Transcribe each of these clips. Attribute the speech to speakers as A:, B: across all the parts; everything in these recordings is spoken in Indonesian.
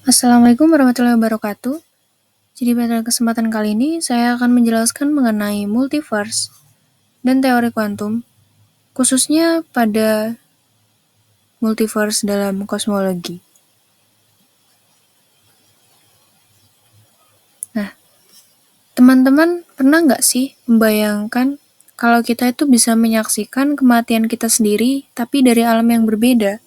A: Assalamualaikum warahmatullahi wabarakatuh. Jadi pada kesempatan kali ini saya akan menjelaskan mengenai multiverse dan teori kuantum, khususnya pada multiverse dalam kosmologi. Nah, teman-teman pernah nggak sih membayangkan kalau kita itu bisa menyaksikan kematian kita sendiri tapi dari alam yang berbeda?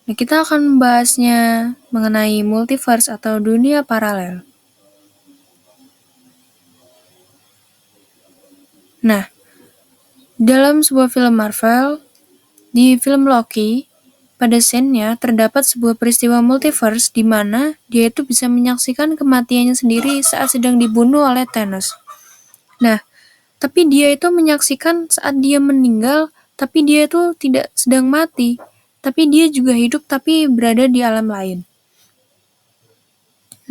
A: Nah, kita akan membahasnya mengenai multiverse atau dunia paralel. Nah, dalam sebuah film Marvel, di film Loki, pada scene-nya terdapat sebuah peristiwa multiverse di mana dia itu bisa menyaksikan kematiannya sendiri saat sedang dibunuh oleh Thanos. Nah, tapi dia itu menyaksikan saat dia meninggal, tapi dia itu tidak sedang mati, tapi dia juga hidup tapi berada di alam lain.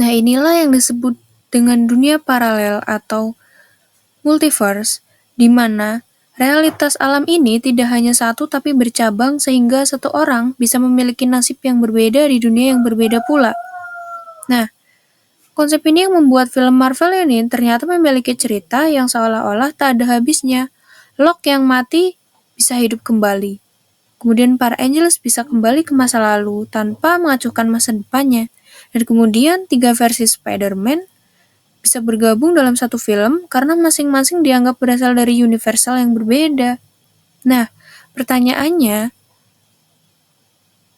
A: Nah, inilah yang disebut dengan dunia paralel atau multiverse, di mana realitas alam ini tidak hanya satu tapi bercabang sehingga satu orang bisa memiliki nasib yang berbeda di dunia yang berbeda pula. Nah, konsep ini yang membuat film Marvel ini ternyata memiliki cerita yang seolah-olah tak ada habisnya. Loki yang mati bisa hidup kembali. Kemudian para Angels bisa kembali ke masa lalu tanpa mengacuhkan masa depannya. Dan kemudian 3 versi Spider-Man bisa bergabung dalam satu film karena masing-masing dianggap berasal dari universal yang berbeda. Nah, pertanyaannya,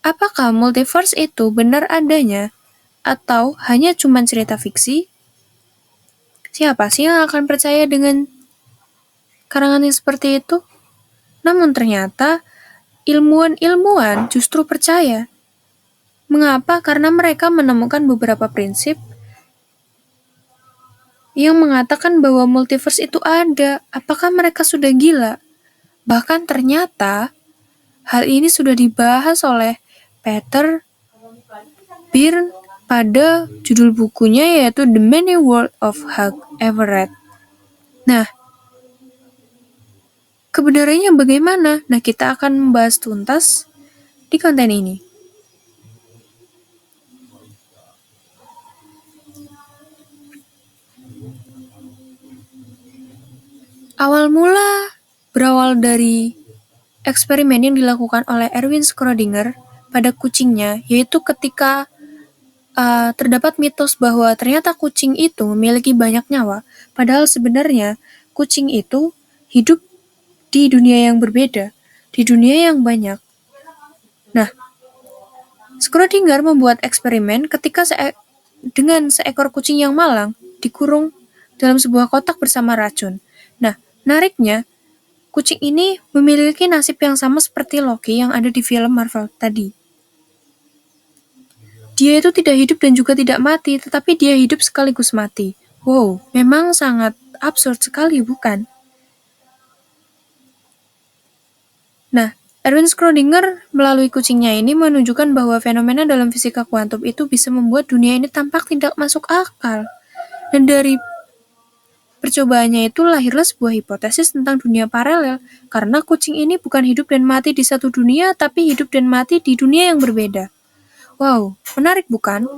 A: apakah multiverse itu benar adanya atau hanya cuma cerita fiksi? Siapa sih yang akan percaya dengan karangan yang seperti itu? Namun ternyata ilmuwan-ilmuwan justru percaya. Mengapa? Karena mereka menemukan beberapa prinsip yang mengatakan bahwa multiverse itu ada. Apakah mereka sudah gila? Bahkan ternyata hal ini sudah dibahas oleh Peter Byrne pada judul bukunya yaitu The Many Worlds of Hugh Everett. Nah, kebenarannya bagaimana? Nah, kita akan membahas tuntas di konten ini. Awal mula berawal dari eksperimen yang dilakukan oleh Erwin Schrödinger pada kucingnya, yaitu ketika terdapat mitos bahwa ternyata kucing itu memiliki banyak nyawa, padahal sebenarnya kucing itu hidup di dunia yang berbeda, di dunia yang banyak. Nah, Schrödinger membuat eksperimen ketika dengan seekor kucing yang malang dikurung dalam sebuah kotak bersama racun. Nah, menariknya, kucing ini memiliki nasib yang sama seperti Loki yang ada di film Marvel tadi. Dia itu tidak hidup dan juga tidak mati, tetapi dia hidup sekaligus mati. Wow, memang sangat absurd sekali, bukan? Nah, Erwin Schrödinger melalui kucingnya ini menunjukkan bahwa fenomena dalam fisika kuantum itu bisa membuat dunia ini tampak tidak masuk akal. Dan dari percobaannya itu lahirlah sebuah hipotesis tentang dunia paralel, karena kucing ini bukan hidup dan mati di satu dunia, tapi hidup dan mati di dunia yang berbeda. Wow, menarik bukan?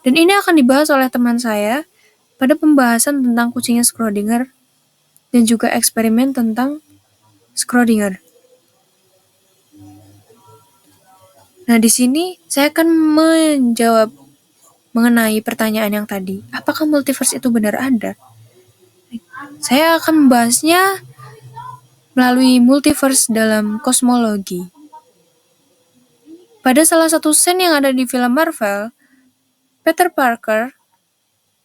A: Dan ini akan dibahas oleh teman saya pada pembahasan tentang kucingnya Schrödinger dan juga eksperimen tentang Schrödinger. Nah, di sini saya akan menjawab mengenai pertanyaan yang tadi. Apakah multiverse itu benar ada? Saya akan membahasnya melalui multiverse dalam kosmologi. Pada salah satu scene yang ada di film Marvel, Peter Parker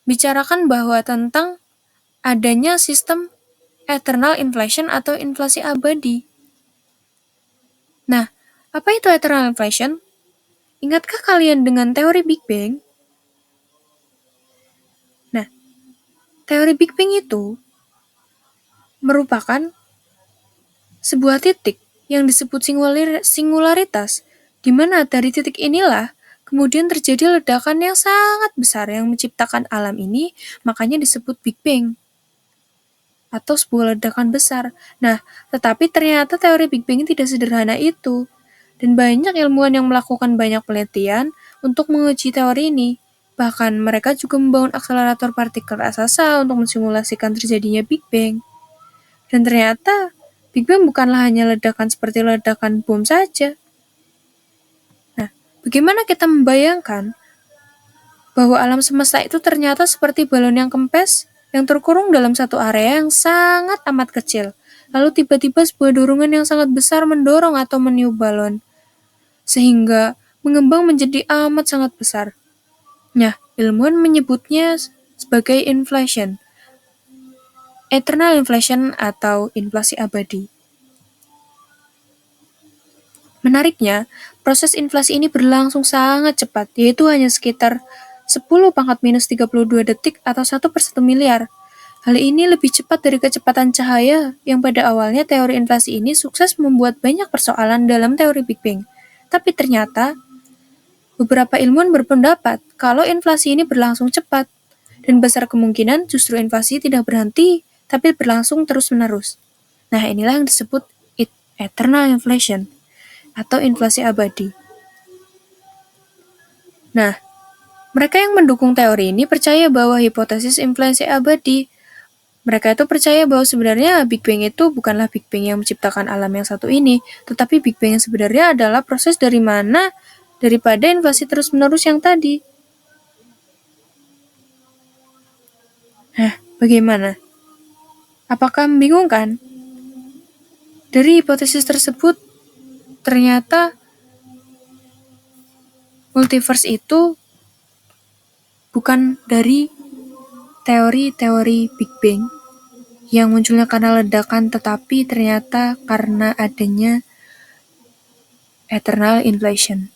A: bicarakan bahwa tentang adanya sistem eternal inflation atau inflasi abadi. Nah, apa itu eternal inflation? Ingatkah kalian dengan teori Big Bang? Nah, teori Big Bang itu merupakan sebuah titik yang disebut singularitas, di mana dari titik inilah kemudian terjadi ledakan yang sangat besar yang menciptakan alam ini, makanya disebut Big Bang atau sebuah ledakan besar. Nah, tetapi ternyata teori Big Bang tidak sederhana itu. Dan banyak ilmuwan yang melakukan banyak penelitian untuk menguji teori ini. Bahkan mereka juga membangun akselerator partikel raksasa untuk mensimulasikan terjadinya Big Bang. Dan ternyata Big Bang bukanlah hanya ledakan seperti ledakan bom saja. Nah, bagaimana kita membayangkan bahwa alam semesta itu ternyata seperti balon yang kempes yang terkurung dalam satu area yang sangat amat kecil. Lalu tiba-tiba sebuah dorongan yang sangat besar mendorong atau meniup balon, sehingga mengembang menjadi amat sangat besar. Nah, ilmuwan menyebutnya sebagai inflation, eternal inflation atau inflasi abadi. Menariknya, proses inflasi ini berlangsung sangat cepat, yaitu hanya sekitar 10⁻32 detik atau 1/1 miliar. Hal ini lebih cepat dari kecepatan cahaya, yang pada awalnya teori inflasi ini sukses membuat banyak persoalan dalam teori Big Bang. Tapi ternyata, beberapa ilmuwan berpendapat kalau inflasi ini berlangsung cepat, dan besar kemungkinan justru inflasi tidak berhenti, tapi berlangsung terus-menerus. Nah, inilah yang disebut eternal inflation, atau inflasi abadi. Nah, mereka yang mendukung teori ini percaya bahwa hipotesis inflasi abadi. Mereka itu percaya bahwa sebenarnya Big Bang itu bukanlah Big Bang yang menciptakan alam yang satu ini, tetapi Big Bang yang sebenarnya adalah proses daripada inflasi terus-menerus yang tadi. Nah, bagaimana? Apakah membingungkan? Dari hipotesis tersebut, ternyata multiverse itu bukan dari teori-teori Big Bang yang munculnya karena ledakan, tetapi ternyata karena adanya eternal inflation.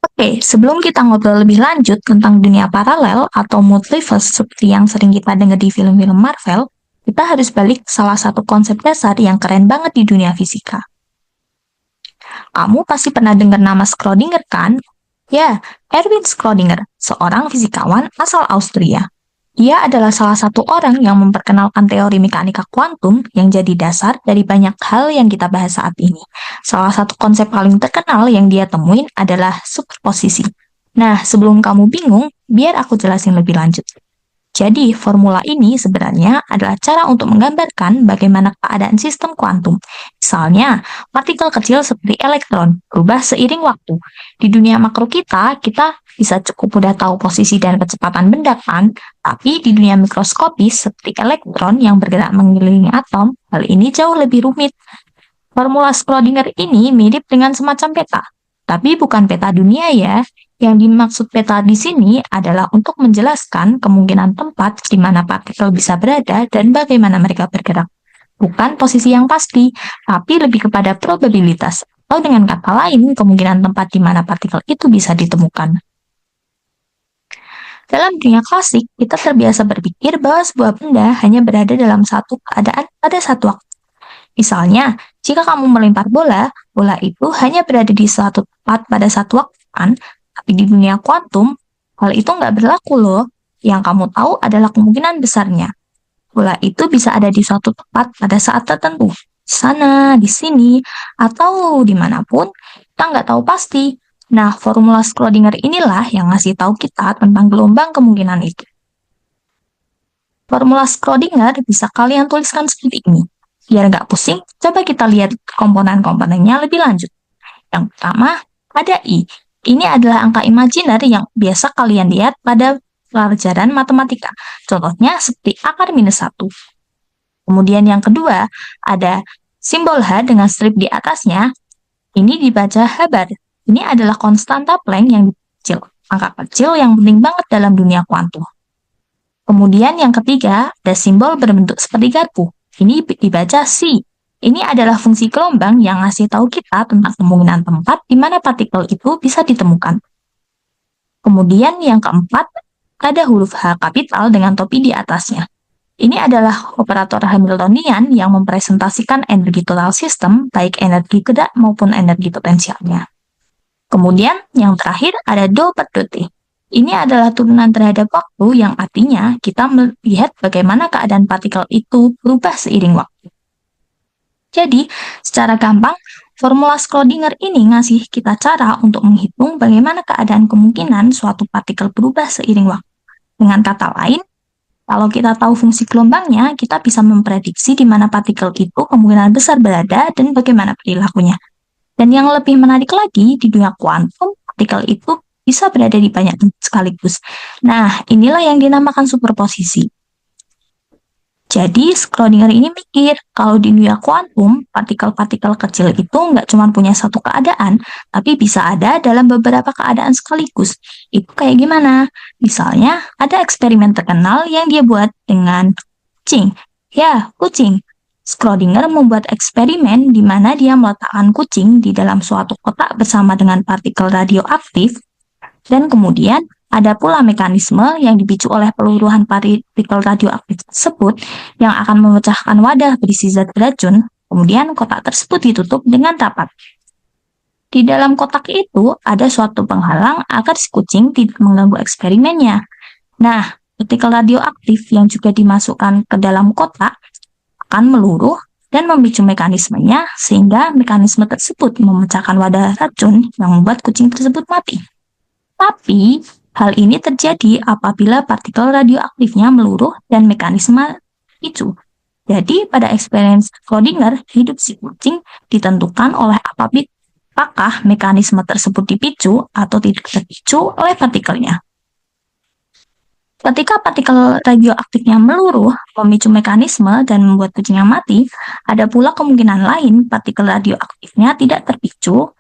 B: Oke, sebelum kita ngobrol lebih lanjut tentang dunia paralel atau multiverse seperti yang sering kita dengar di film-film Marvel, kita harus balik ke salah satu konsep dasar yang keren banget di dunia fisika. Kamu pasti pernah dengar nama Schrödinger kan? Ya, Erwin Schrödinger, seorang fisikawan asal Austria. Dia adalah salah satu orang yang memperkenalkan teori mekanika kuantum yang jadi dasar dari banyak hal yang kita bahas saat ini. Salah satu konsep paling terkenal yang dia temuin adalah superposisi. Nah, sebelum kamu bingung, biar aku jelasin lebih lanjut. Jadi, formula ini sebenarnya adalah cara untuk menggambarkan bagaimana keadaan sistem kuantum. Misalnya, partikel kecil seperti elektron berubah seiring waktu. Di dunia makro kita bisa cukup mudah tahu posisi dan kecepatan benda kan? Tapi di dunia mikroskopis seperti elektron yang bergerak mengelilingi atom, hal ini jauh lebih rumit. Formula Schrödinger ini mirip dengan semacam peta. Tapi bukan peta dunia ya. Yang dimaksud peta di sini adalah untuk menjelaskan kemungkinan tempat di mana partikel bisa berada dan bagaimana mereka bergerak. Bukan posisi yang pasti, tapi lebih kepada probabilitas, atau dengan kata lain, kemungkinan tempat di mana partikel itu bisa ditemukan. Dalam dunia klasik, kita terbiasa berpikir bahwa sebuah benda hanya berada dalam satu keadaan pada satu waktu. Misalnya, jika kamu melempar bola, bola itu hanya berada di suatu tempat pada satu waktu kan? Tapi di dunia kuantum, hal itu nggak berlaku loh. Yang kamu tahu adalah kemungkinan besarnya. Bola itu bisa ada di suatu tempat pada saat tertentu. Di sana, di sini, atau dimanapun, kita nggak tahu pasti. Nah, formula Schrödinger inilah yang ngasih tahu kita tentang gelombang kemungkinan itu. Formula Schrödinger bisa kalian tuliskan seperti ini. Biar nggak pusing, coba kita lihat komponen-komponennya lebih lanjut. Yang pertama, ada I. Ini adalah angka imajiner yang biasa kalian lihat pada pelajaran matematika. Contohnya seperti akar minus 1. Kemudian yang kedua, ada simbol H dengan strip di atasnya. Ini dibaca H bar. Ini adalah konstanta Planck yang kecil. Angka kecil yang penting banget dalam dunia kuantum. Kemudian yang ketiga, ada simbol berbentuk seperti garpu. Ini dibaca C. Ini adalah fungsi gelombang yang ngasih tahu kita tentang kemungkinan tempat di mana partikel itu bisa ditemukan. Kemudian yang keempat, ada huruf H kapital dengan topi di atasnya. Ini adalah operator Hamiltonian yang mempresentasikan energi total sistem, baik energi gerak maupun energi potensialnya. Kemudian yang terakhir ada do per T. Ini adalah turunan terhadap waktu yang artinya kita melihat bagaimana keadaan partikel itu berubah seiring waktu. Jadi, secara gampang, Formula Schrödinger ini ngasih kita cara untuk menghitung bagaimana keadaan kemungkinan suatu partikel berubah seiring waktu. Dengan kata lain, kalau kita tahu fungsi gelombangnya, kita bisa memprediksi di mana partikel itu kemungkinan besar berada dan bagaimana perilakunya. Dan yang lebih menarik lagi, di dunia kuantum, partikel itu bisa berada di banyak tempat sekaligus. Nah, inilah yang dinamakan superposisi. Jadi, Schrödinger ini mikir, kalau di dunia kuantum, partikel-partikel kecil itu nggak cuma punya satu keadaan, tapi bisa ada dalam beberapa keadaan sekaligus. Itu kayak gimana? Misalnya, ada eksperimen terkenal yang dia buat dengan kucing. Ya, kucing. Schrödinger membuat eksperimen di mana dia meletakkan kucing di dalam suatu kotak bersama dengan partikel radioaktif, dan kemudian ada pula mekanisme yang dipicu oleh peluruhan partikel radioaktif tersebut yang akan memecahkan wadah berisi zat beracun, kemudian kotak tersebut ditutup dengan rapat. Di dalam kotak itu ada suatu penghalang agar si kucing tidak mengganggu eksperimennya. Nah, partikel radioaktif yang juga dimasukkan ke dalam kotak akan meluruh dan memicu mekanismenya sehingga mekanisme tersebut memecahkan wadah racun yang membuat kucing tersebut mati. Tapi, hal ini terjadi apabila partikel radioaktifnya meluruh dan mekanisme picu. Jadi, pada eksperimen Schrödinger, hidup si kucing ditentukan oleh apakah mekanisme tersebut dipicu atau tidak terpicu oleh partikelnya. Ketika partikel radioaktifnya meluruh, memicu mekanisme dan membuat kucingnya mati, ada pula kemungkinan lain partikel radioaktifnya tidak terpicu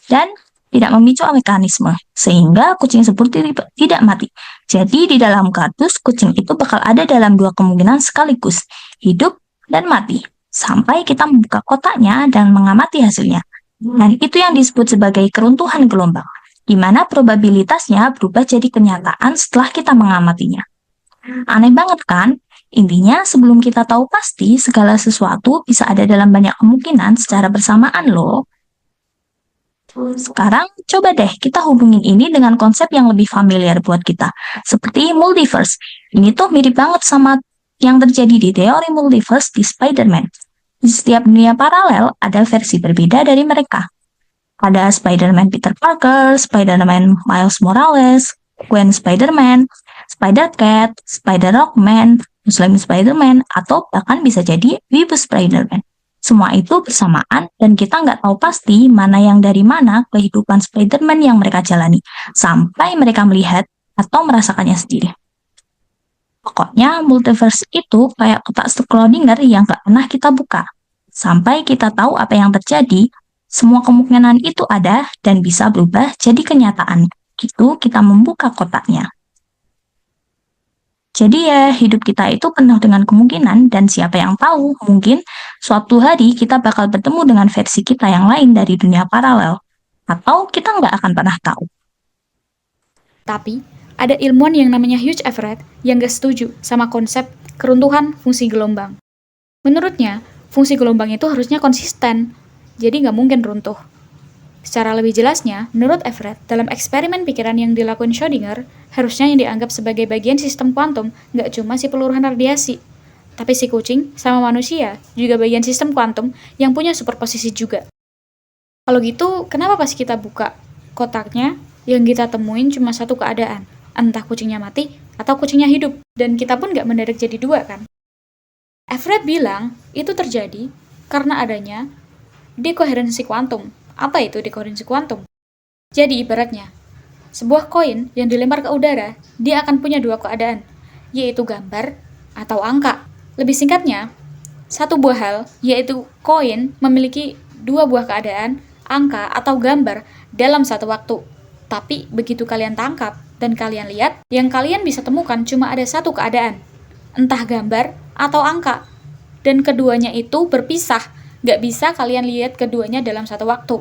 B: dan tidak memicu mekanisme, sehingga kucing seperti tidak mati. Jadi di dalam kardus, kucing itu bakal ada dalam dua kemungkinan sekaligus, hidup dan mati, sampai kita membuka kotaknya dan mengamati hasilnya. Dan itu yang disebut sebagai keruntuhan gelombang, di mana probabilitasnya berubah jadi kenyataan setelah kita mengamatinya. Aneh banget kan? Intinya, sebelum kita tahu pasti, segala sesuatu bisa ada dalam banyak kemungkinan secara bersamaan loh. Sekarang, coba deh kita hubungin ini dengan konsep yang lebih familiar buat kita, seperti multiverse. Ini tuh mirip banget sama yang terjadi di teori multiverse di Spider-Man. Di setiap dunia paralel, ada versi berbeda dari mereka. Ada Spider-Man Peter Parker, Spider-Man Miles Morales, Gwen Spider-Man, Spider-Cat, Spider-Rockman, Muslim Spider-Man, atau bahkan bisa jadi Wibu Spider-Man. Semua itu bersamaan dan kita nggak tahu pasti mana yang dari mana kehidupan Spider-Man yang mereka jalani, sampai mereka melihat atau merasakannya sendiri. Pokoknya multiverse itu kayak kotak Schrödinger yang nggak pernah kita buka. Sampai kita tahu apa yang terjadi, semua kemungkinan itu ada dan bisa berubah jadi kenyataan. Gitu kita membuka kotaknya. Jadi ya, hidup kita itu penuh dengan kemungkinan dan siapa yang tahu, mungkin suatu hari kita bakal bertemu dengan versi kita yang lain dari dunia paralel. Atau kita nggak akan pernah tahu.
C: Tapi, ada ilmuwan yang namanya Hugh Everett yang gak setuju sama konsep keruntuhan fungsi gelombang. Menurutnya, fungsi gelombang itu harusnya konsisten, jadi nggak mungkin runtuh. Secara lebih jelasnya, menurut Everett, dalam eksperimen pikiran yang dilakukan Schrödinger, harusnya yang dianggap sebagai bagian sistem kuantum nggak cuma si peluruhan radiasi, tapi si kucing sama manusia juga bagian sistem kuantum yang punya superposisi juga. Kalau gitu, kenapa pas kita buka kotaknya, yang kita temuin cuma satu keadaan, entah kucingnya mati atau kucingnya hidup, dan kita pun nggak mendadak jadi dua kan? Everett bilang, itu terjadi karena adanya dekoherensi kuantum. Apa itu dekoherensi kuantum? Jadi ibaratnya, sebuah koin yang dilempar ke udara, dia akan punya dua keadaan, yaitu gambar atau angka. Lebih singkatnya, satu buah hal, yaitu koin, memiliki dua buah keadaan, angka atau gambar dalam satu waktu. Tapi begitu kalian tangkap dan kalian lihat, yang kalian bisa temukan cuma ada satu keadaan, entah gambar atau angka. Dan keduanya itu berpisah, nggak bisa kalian lihat keduanya dalam satu waktu.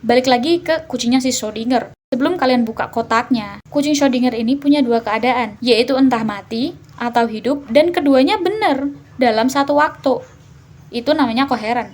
C: Balik lagi ke kucingnya si Schrödinger. Sebelum kalian buka kotaknya, kucing Schrödinger ini punya dua keadaan, yaitu entah mati atau hidup, dan keduanya benar dalam satu waktu. Itu namanya koheren.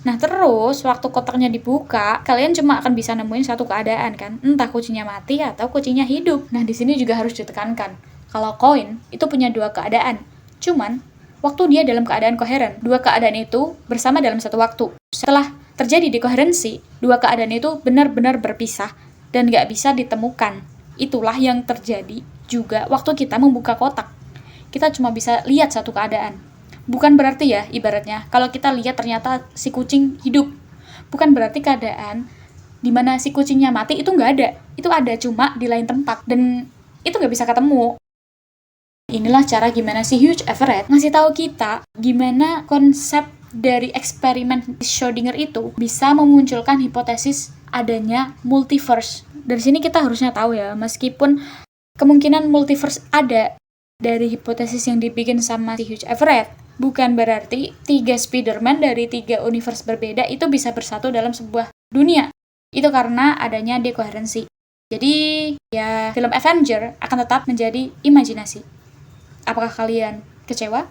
C: Nah terus, waktu kotaknya dibuka, kalian cuma akan bisa nemuin satu keadaan kan, entah kucingnya mati atau kucingnya hidup. Nah di sini juga harus ditekankan, kalau koin itu punya dua keadaan, cuman waktu dia dalam keadaan koheren, dua keadaan itu bersama dalam satu waktu. Setelah terjadi dekoherensi, dua keadaan itu benar-benar berpisah dan nggak bisa ditemukan. Itulah yang terjadi juga waktu kita membuka kotak. Kita cuma bisa lihat satu keadaan. Bukan berarti ya, ibaratnya, kalau kita lihat ternyata si kucing hidup. Bukan berarti keadaan di mana si kucingnya mati itu nggak ada. Itu ada, cuma di lain tempat. Dan itu nggak bisa ketemu. Inilah cara gimana si Hugh Everett ngasih tahu kita gimana konsep dari eksperimen Schrödinger itu bisa memunculkan hipotesis adanya multiverse. Dari sini kita harusnya tahu ya, meskipun kemungkinan multiverse ada dari hipotesis yang dibikin sama si Hugh Everett, bukan berarti 3 Spider-Man dari 3 universe berbeda itu bisa bersatu dalam sebuah dunia. Itu karena adanya dekoherensi. Jadi, ya film Avenger akan tetap menjadi imajinasi. Apakah kalian kecewa?